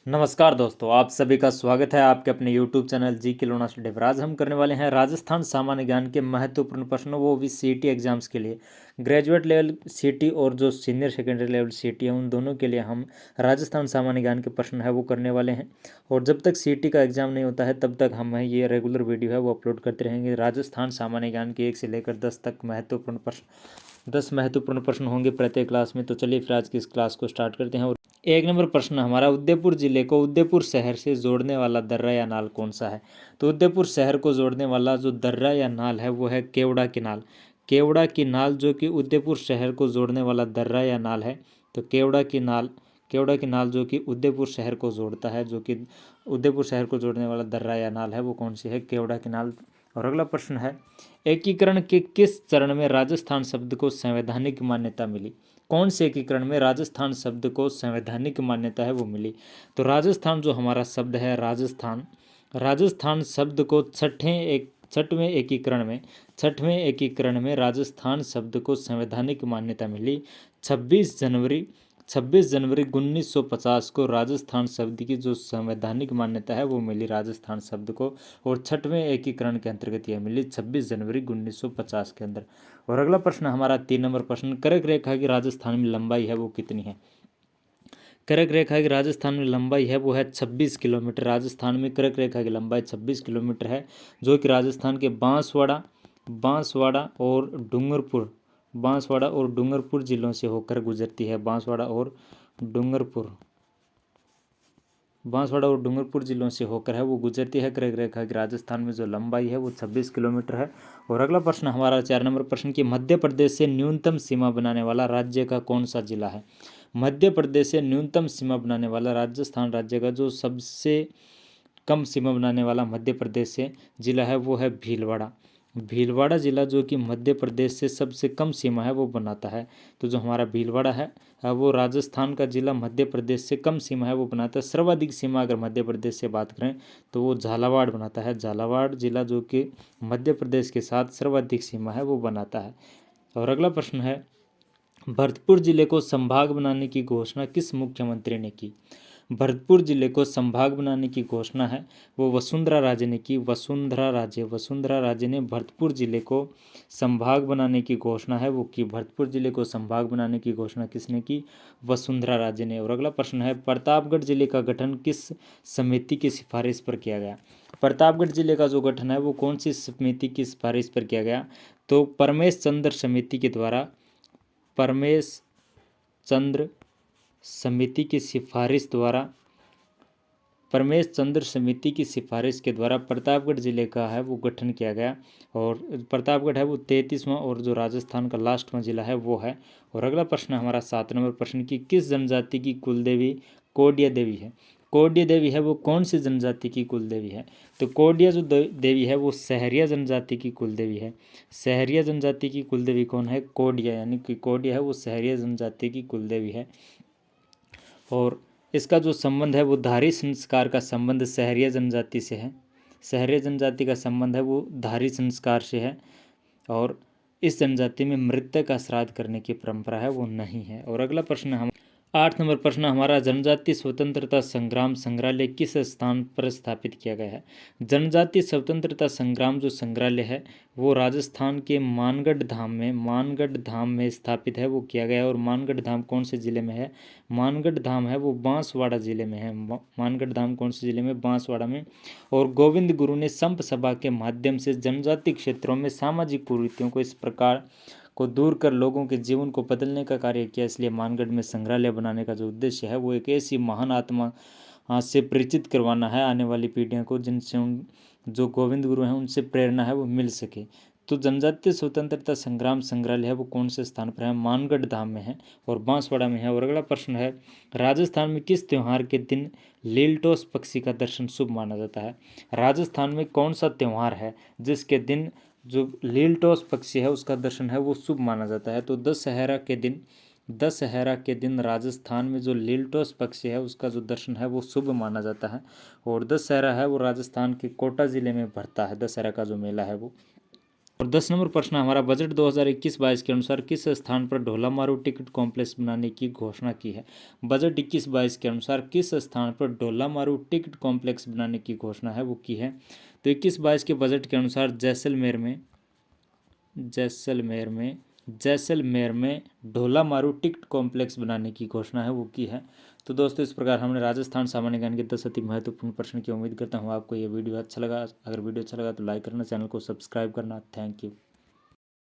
नमस्कार दोस्तों, आप सभी का स्वागत है आपके अपने YouTube चैनल जी के लोना से डेवराज। हम करने वाले हैं राजस्थान सामान्य ज्ञान के महत्वपूर्ण प्रश्न, वो भी सीईटी एग्जाम्स के लिए। ग्रेजुएट लेवल सीईटी और जो सीनियर सेकेंडरी लेवल सीईटी है उन दोनों के लिए हम राजस्थान सामान्य ज्ञान के प्रश्न है वो करने वाले हैं। और जब तक सीईटी का एग्जाम नहीं होता है तब तक हम ये रेगुलर वीडियो है वो अपलोड करते रहेंगे। राजस्थान सामान्य ज्ञान के 1 से लेकर 10 तक महत्वपूर्ण प्रश्न, 10 महत्वपूर्ण प्रश्न होंगे प्रत्येक क्लास में। तो चलिए फिर आज की इस क्लास को स्टार्ट करते हैं। और 1 नंबर प्रश्न हमारा, उदयपुर जिले को उदयपुर शहर से जोड़ने वाला दर्रा या नाल कौन सा है। तो उदयपुर शहर को जोड़ने वाला जो दर्रा या नाल है वो है केवड़ा की नाल। केवड़ा की नाल जो कि उदयपुर शहर को जोड़ने वाला दर्रा या नाल है। तो केवड़ा की नाल, केवड़ा की नाल जो कि उदयपुर शहर को जोड़ता है, जो कि उदयपुर शहर को जोड़ने वाला दर्रा या नाल है वो कौन सी है, केवड़ा की नाल। और अगला प्रश्न है, एकीकरण के किस चरण में राजस्थान शब्द को संवैधानिक मान्यता मिली। कौन से एकीकरण में राजस्थान शब्द को संवैधानिक मान्यता है वो मिली। तो राजस्थान जो हमारा शब्द है राजस्थान, राजस्थान शब्द को छठवें एकीकरण में राजस्थान शब्द को संवैधानिक मान्यता मिली 26 जनवरी 1950 को राजस्थान शब्द की जो संवैधानिक मान्यता है वो मिली राजस्थान शब्द को। और 6वें एकीकरण के अंतर्गत यह मिली 26 जनवरी 1950 के अंदर। और अगला प्रश्न हमारा 3 नंबर प्रश्न, कर्क रेखा की राजस्थान में लंबाई है वो कितनी है। कर्क रेखा की राजस्थान में लंबाई है वो है 26 किलोमीटर। राजस्थान में कर्क रेखा की लंबाई 26 किलोमीटर है, जो कि राजस्थान के बांसवाड़ा और डूंगरपुर जिलों से होकर गुजरती है। बांसवाड़ा और डूंगरपुर जिलों से होकर है वो गुजरती है। कर्क रेखा की राजस्थान में जो लंबाई है वो 26 किलोमीटर है। और अगला प्रश्न हमारा 4 नंबर प्रश्न की, मध्य प्रदेश से न्यूनतम सीमा बनाने वाला राज्य का कौन सा जिला है। मध्य प्रदेश से न्यूनतम सीमा बनाने वाला राजस्थान राज्य का जो सबसे कम सीमा बनाने वाला मध्य प्रदेश से जिला है वो है भीलवाड़ा। भीलवाड़ा जिला जो कि मध्य प्रदेश से सबसे कम सीमा है वो बनाता है। तो जो हमारा भीलवाड़ा है वो राजस्थान का जिला मध्य प्रदेश से कम सीमा है वो बनाता है। सर्वाधिक सीमा अगर मध्य प्रदेश से बात करें तो वो झालावाड़ बनाता है। झालावाड़ जिला जो कि मध्य प्रदेश के साथ सर्वाधिक सीमा है वो बनाता है। और अगला प्रश्न है, भरतपुर जिले को संभाग बनाने की घोषणा किस मुख्यमंत्री ने की। भरतपुर जिले को संभाग बनाने की घोषणा है वो वसुंधरा राजे ने की। वसुंधरा राजे ने भरतपुर जिले को संभाग बनाने की घोषणा है वो की। भरतपुर जिले को संभाग बनाने की घोषणा किसने की, वसुंधरा राजे ने। और अगला प्रश्न है, प्रतापगढ़ जिले का गठन किस समिति की सिफारिश पर किया गया। प्रतापगढ़ जिले का जो गठन है वो कौन सी समिति की सिफारिश पर किया गया। तो परमेश चंद्र समिति के द्वारा, परमेश चंद्र समिति की सिफारिश के द्वारा प्रतापगढ़ जिले का है वो गठन किया गया। और प्रतापगढ़ है वो 33वां और जो राजस्थान का लास्टवां जिला है वो है। और अगला प्रश्न हमारा 7 नंबर प्रश्न की, किस जनजाति की कुलदेवी कोडिया देवी है। कोडिया देवी है वो कौन सी जनजाति की कुलदेवी है। तो कोडिया जो देवी है वो सहरिया जनजाति की कुलदेवी है। सहरिया जनजाति की कुलदेवी कौन है, कोडिया, यानी कि कोडिया है वो सहरिया जनजाति की कुलदेवी है। और इसका जो संबंध है वो धारी संस्कार का संबंध सहरिया जनजाति से है। सहरिया जनजाति का संबंध है वो धारी संस्कार से है। और इस जनजाति में मृतक का श्राद्ध करने की परंपरा है वो नहीं है। और अगला प्रश्न हम 8 नंबर प्रश्न हमारा, जनजाति स्वतंत्रता संग्राम संग्रहालय किस स्थान पर स्थापित किया गया है। जनजाति स्वतंत्रता संग्राम जो संग्रहालय है वो राजस्थान के मानगढ़ धाम में स्थापित है वो किया गया है। और मानगढ़ धाम कौन से जिले में है, मानगढ़ धाम है वो बांसवाड़ा जिले में है। मानगढ़ धाम कौन से जिले में, बांसवाड़ा में। और गोविंद गुरु ने संप सभा के माध्यम से जनजाति क्षेत्रों में सामाजिक कुरीतियों को इस प्रकार को दूर कर लोगों के जीवन को बदलने का कार्य किया। इसलिए मानगढ़ में संग्रहालय बनाने का जो उद्देश्य है वो एक ऐसी महान आत्मा से परिचित करवाना है आने वाली पीढ़ियों को, जिनसे जो गोविंद गुरु हैं उनसे प्रेरणा है वो मिल सके। तो जनजातीय स्वतंत्रता संग्राम संग्रहालय है वो कौन से स्थान पर है, मानगढ़ धाम में है और बांसवाड़ा में है। और अगला प्रश्न है, राजस्थान में किस त्यौहार के दिन लीलटोस पक्षी का दर्शन शुभ माना जाता है। राजस्थान में कौन सा त्यौहार है जिसके दिन जो लीलटोस पक्षी है उसका दर्शन है वो शुभ माना जाता है। तो दशहरा के दिन राजस्थान में जो लीलटोस पक्षी है उसका जो दर्शन है वो शुभ माना जाता है। और दशहरा है वो राजस्थान के कोटा ज़िले में भरता है, दशहरा का जो मेला है वो। और 10 नंबर प्रश्न हमारा, बजट 2021-22 के अनुसार किस स्थान पर ढोला मारू टिकट कॉम्प्लेक्स बनाने की घोषणा की है। बजट 21-22 के अनुसार किस स्थान पर ढोला मारू टिकट कॉम्प्लेक्स बनाने की घोषणा है वो की है। तो 21-22 के बजट के अनुसार जैसलमेर में ढोला मारू टिकट कॉम्प्लेक्स बनाने की घोषणा है वो की है। तो दोस्तों इस प्रकार हमने राजस्थान सामान्य ज्ञान के 10 अति महत्वपूर्ण प्रश्न की उम्मीद करता हूँ आपको ये वीडियो अच्छा लगा। अगर वीडियो अच्छा लगा तो लाइक करना, चैनल को सब्सक्राइब करना। Thank you.